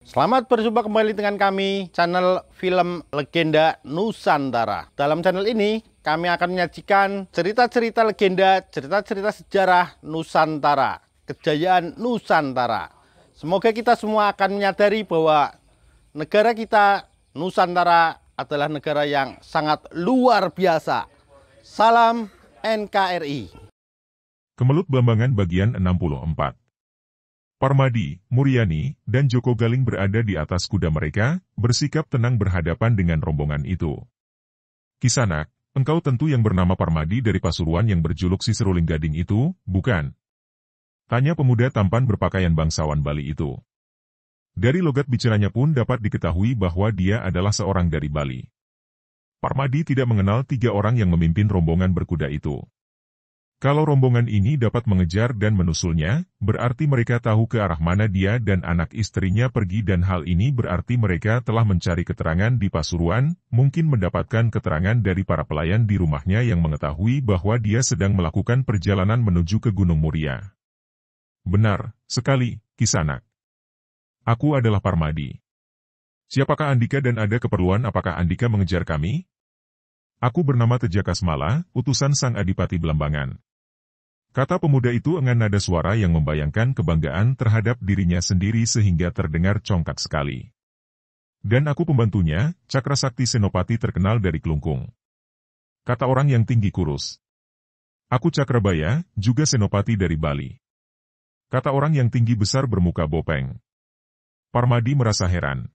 Selamat berjumpa kembali dengan kami, channel Film Legenda Nusantara. Dalam channel ini, kami akan menyajikan cerita-cerita legenda, cerita-cerita sejarah Nusantara, kejayaan Nusantara. Semoga kita semua akan menyadari bahwa negara kita, Nusantara, adalah negara yang sangat luar biasa. Salam NKRI. Kemelut Blambangan bagian 64. Parmadi, Muryani, dan Joko Galing berada di atas kuda mereka, bersikap tenang berhadapan dengan rombongan itu. Kisanak, engkau tentu yang bernama Parmadi dari Pasuruan yang berjuluk si Seruling Gading itu, bukan? Tanya pemuda tampan berpakaian bangsawan Bali itu. Dari logat bicaranya pun dapat diketahui bahwa dia adalah seorang dari Bali. Parmadi tidak mengenal tiga orang yang memimpin rombongan berkuda itu. Kalau rombongan ini dapat mengejar dan menusulnya, berarti mereka tahu ke arah mana dia dan anak istrinya pergi dan hal ini berarti mereka telah mencari keterangan di Pasuruan, mungkin mendapatkan keterangan dari para pelayan di rumahnya yang mengetahui bahwa dia sedang melakukan perjalanan menuju ke Gunung Muria. Benar, sekali, Kisanak. Aku adalah Parmadi. Siapakah Andika dan ada keperluan apakah Andika mengejar kami? Aku bernama Tejakasmala, utusan Sang Adipati Blambangan. Kata pemuda itu dengan nada suara yang membayangkan kebanggaan terhadap dirinya sendiri sehingga terdengar congkak sekali. Dan aku pembantunya, Cakrasakti Senopati terkenal dari Klungkung. Kata orang yang tinggi kurus. Aku Cakrabaya, juga Senopati dari Bali. Kata orang yang tinggi besar bermuka bopeng. Parmadi merasa heran.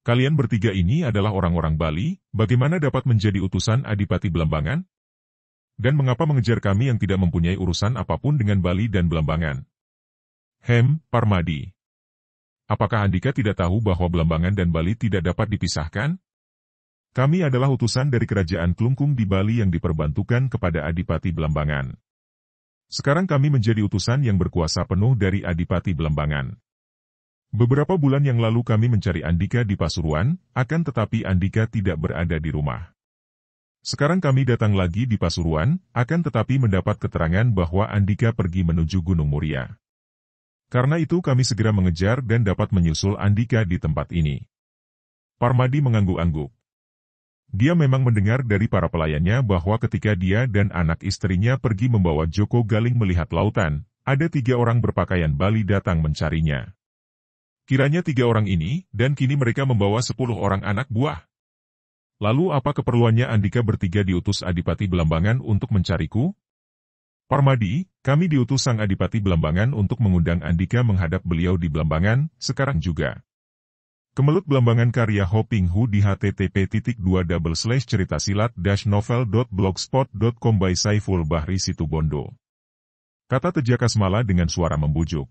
Kalian bertiga ini adalah orang-orang Bali, bagaimana dapat menjadi utusan Adipati Blambangan? Dan mengapa mengejar kami yang tidak mempunyai urusan apapun dengan Bali dan Blambangan? Parmadi. Apakah Andika tidak tahu bahwa Blambangan dan Bali tidak dapat dipisahkan? Kami adalah utusan dari kerajaan Klungkung di Bali yang diperbantukan kepada Adipati Blambangan. Sekarang kami menjadi utusan yang berkuasa penuh dari Adipati Blambangan. Beberapa bulan yang lalu kami mencari Andika di Pasuruan, akan tetapi Andika tidak berada di rumah. Sekarang kami datang lagi di Pasuruan, akan tetapi mendapat keterangan bahwa Andika pergi menuju Gunung Muria. Karena itu kami segera mengejar dan dapat menyusul Andika di tempat ini. Parmadi mengangguk-angguk. Dia memang mendengar dari para pelayannya bahwa ketika dia dan anak istrinya pergi membawa Joko Galing melihat lautan, ada tiga orang berpakaian Bali datang mencarinya. Kiranya tiga orang ini, dan kini mereka membawa 10 orang anak buah. Lalu apa keperluannya Andika bertiga diutus Adipati Blambangan untuk mencariku? Parmadi, kami diutus Sang Adipati Blambangan untuk mengundang Andika menghadap beliau di Blambangan, sekarang juga. Kemelut Blambangan karya Hoping Hu di http://ceritasilat-novel.blogspot.com by Saiful Bahri Situbondo. Kata Tejakasmala dengan suara membujuk.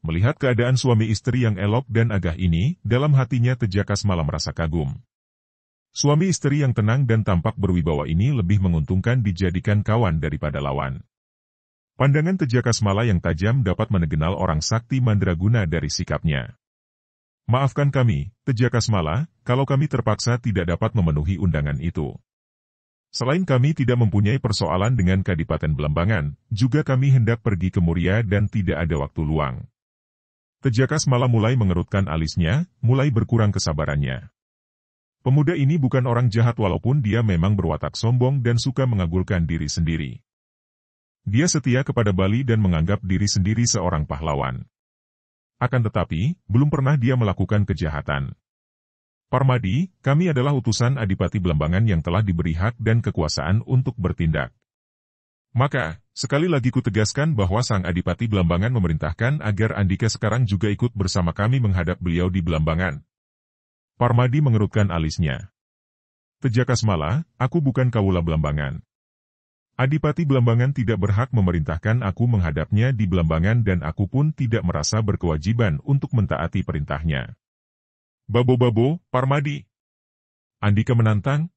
Melihat keadaan suami istri yang elok dan agah ini, dalam hatinya Tejakasmala merasa kagum. Suami istri yang tenang dan tampak berwibawa ini lebih menguntungkan dijadikan kawan daripada lawan. Pandangan Tejakasmala yang tajam dapat menegenal orang sakti mandraguna dari sikapnya. Maafkan kami, Tejakasmala, kalau kami terpaksa tidak dapat memenuhi undangan itu. Selain kami tidak mempunyai persoalan dengan Kadipaten Blambangan, juga kami hendak pergi ke Muria dan tidak ada waktu luang. Tejakasmala mulai mengerutkan alisnya, mulai berkurang kesabarannya. Pemuda ini bukan orang jahat walaupun dia memang berwatak sombong dan suka mengagulkan diri sendiri. Dia setia kepada Bali dan menganggap diri sendiri seorang pahlawan. Akan tetapi, belum pernah dia melakukan kejahatan. Parmadi, kami adalah utusan Adipati Blambangan yang telah diberi hak dan kekuasaan untuk bertindak. Maka, sekali lagi kutegaskan bahwa Sang Adipati Blambangan memerintahkan agar Andika sekarang juga ikut bersama kami menghadap beliau di Blambangan. Parmadi mengerutkan alisnya. Tejakasmala, aku bukan kawula Blambangan. Adipati Blambangan tidak berhak memerintahkan aku menghadapnya di Blambangan dan aku pun tidak merasa berkewajiban untuk mentaati perintahnya. Babo-babo, Parmadi. Andika menantang.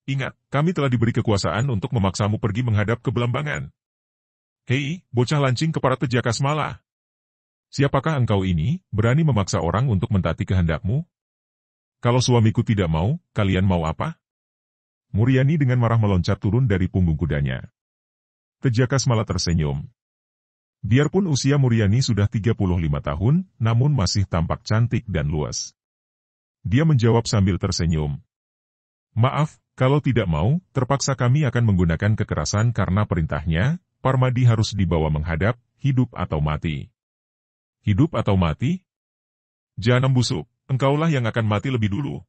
Ingat, kami telah diberi kekuasaan untuk memaksamu pergi menghadap ke Blambangan. Hei, bocah lancing kepala Tejakasmala. Siapakah engkau ini, berani memaksa orang untuk mentaati kehendakmu? Kalau suamiku tidak mau, kalian mau apa? Muryani dengan marah meloncat turun dari punggung kudanya. Tejakasmala tersenyum. Biarpun usia Muryani sudah 35 tahun, namun masih tampak cantik dan luas. Dia menjawab sambil tersenyum. Maaf, kalau tidak mau, terpaksa kami akan menggunakan kekerasan karena perintahnya, Parmadi harus dibawa menghadap, hidup atau mati. Hidup atau mati? Jangan busuk, engkaulah yang akan mati lebih dulu.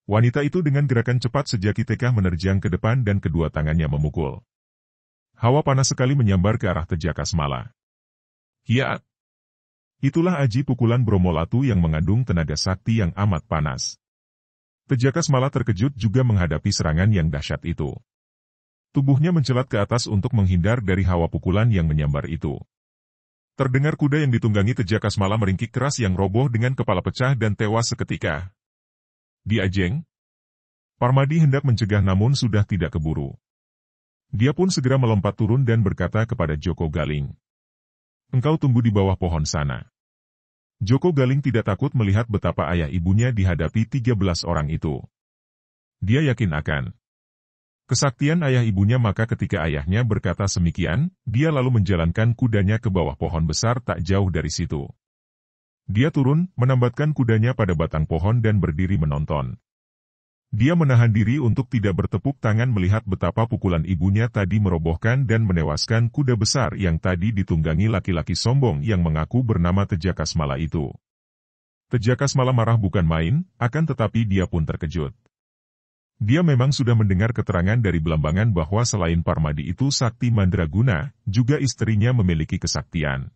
Wanita itu dengan gerakan cepat sejaki tekah menerjang ke depan dan kedua tangannya memukul. Hawa panas sekali menyambar ke arah Tejakasmala. Hiat! Itulah aji pukulan Bromolatu yang mengandung tenaga sakti yang amat panas. Tejakasmala terkejut juga menghadapi serangan yang dahsyat itu. Tubuhnya mencelat ke atas untuk menghindar dari hawa pukulan yang menyambar itu. Terdengar kuda yang ditunggangi Tejakasmala meringkik keras yang roboh dengan kepala pecah dan tewas seketika. Diajeng. Parmadi hendak mencegah namun sudah tidak keburu. Dia pun segera melompat turun dan berkata kepada Joko Galing. Engkau tunggu di bawah pohon sana. Joko Galing tidak takut melihat betapa ayah ibunya dihadapi 13 orang itu. Dia yakin akan kesaktian ayah ibunya, maka ketika ayahnya berkata semikian, dia lalu menjalankan kudanya ke bawah pohon besar tak jauh dari situ. Dia turun, menambatkan kudanya pada batang pohon dan berdiri menonton. Dia menahan diri untuk tidak bertepuk tangan melihat betapa pukulan ibunya tadi merobohkan dan menewaskan kuda besar yang tadi ditunggangi laki-laki sombong yang mengaku bernama Tejakasmala itu. Tejakasmala marah bukan main, akan tetapi dia pun terkejut. Dia memang sudah mendengar keterangan dari Belambangan bahwa selain Parmadi itu sakti mandraguna, juga istrinya memiliki kesaktian.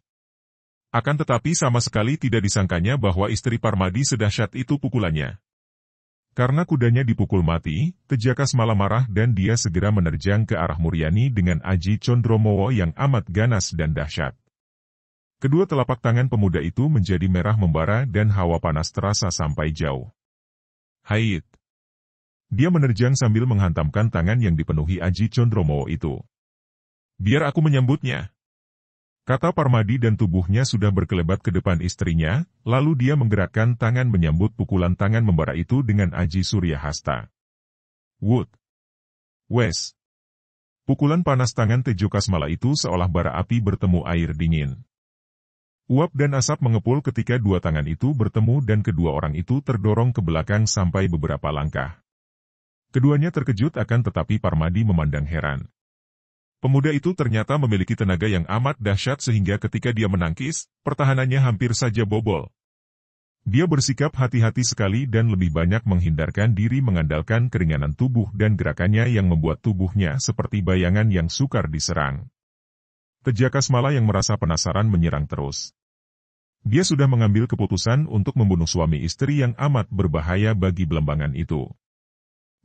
Akan tetapi sama sekali tidak disangkanya bahwa istri Parmadi sedahsyat itu pukulannya. Karena kudanya dipukul mati, Tejakasmala marah dan dia segera menerjang ke arah Muryani dengan aji Condromowo yang amat ganas dan dahsyat. Kedua telapak tangan pemuda itu menjadi merah membara dan hawa panas terasa sampai jauh. Hait! Dia menerjang sambil menghantamkan tangan yang dipenuhi aji Condromowo itu. Biar aku menyambutnya, kata Parmadi dan tubuhnya sudah berkelebat ke depan istrinya, lalu dia menggerakkan tangan menyambut pukulan tangan membara itu dengan aji Surya Hasta. Wood! Wes! Pukulan panas tangan Tejakasmala itu seolah bara api bertemu air dingin. Uap dan asap mengepul ketika dua tangan itu bertemu dan kedua orang itu terdorong ke belakang sampai beberapa langkah. Keduanya terkejut akan tetapi Parmadi memandang heran. Pemuda itu ternyata memiliki tenaga yang amat dahsyat sehingga ketika dia menangkis, pertahanannya hampir saja bobol. Dia bersikap hati-hati sekali dan lebih banyak menghindarkan diri mengandalkan keringanan tubuh dan gerakannya yang membuat tubuhnya seperti bayangan yang sukar diserang. Tejakasmala yang merasa penasaran menyerang terus. Dia sudah mengambil keputusan untuk membunuh suami istri yang amat berbahaya bagi Belambangan itu.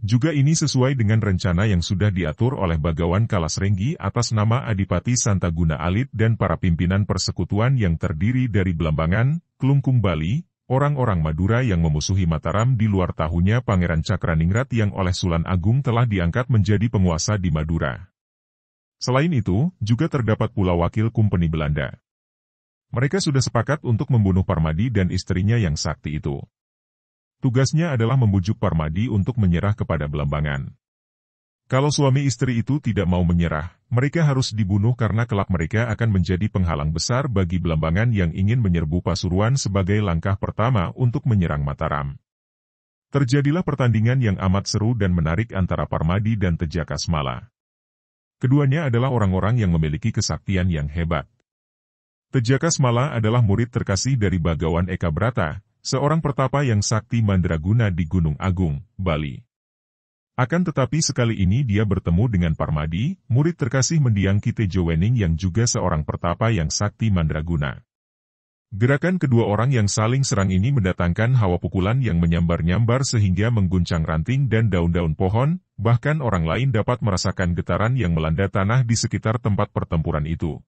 Juga ini sesuai dengan rencana yang sudah diatur oleh Bagawan Kalasrenggi atas nama Adipati Santaguna Alit dan para pimpinan persekutuan yang terdiri dari Belambangan, Klungkung Bali, orang-orang Madura yang memusuhi Mataram di luar tahunya Pangeran Cakraningrat yang oleh Sulan Agung telah diangkat menjadi penguasa di Madura. Selain itu, juga terdapat pula wakil Kumpeni Belanda. Mereka sudah sepakat untuk membunuh Parmadi dan istrinya yang sakti itu. Tugasnya adalah membujuk Parmadi untuk menyerah kepada Belambangan. Kalau suami istri itu tidak mau menyerah, mereka harus dibunuh karena kelak mereka akan menjadi penghalang besar bagi Belambangan yang ingin menyerbu Pasuruan sebagai langkah pertama untuk menyerang Mataram. Terjadilah pertandingan yang amat seru dan menarik antara Parmadi dan Tejakasmala. Keduanya adalah orang-orang yang memiliki kesaktian yang hebat. Tejakasmala adalah murid terkasih dari Bagawan Eka Brata, seorang pertapa yang sakti mandraguna di Gunung Agung, Bali. Akan tetapi sekali ini dia bertemu dengan Parmadi, murid terkasih mendiang Ki Tejowening yang juga seorang pertapa yang sakti mandraguna. Gerakan kedua orang yang saling serang ini mendatangkan hawa pukulan yang menyambar-nyambar sehingga mengguncang ranting dan daun-daun pohon, bahkan orang lain dapat merasakan getaran yang melanda tanah di sekitar tempat pertempuran itu.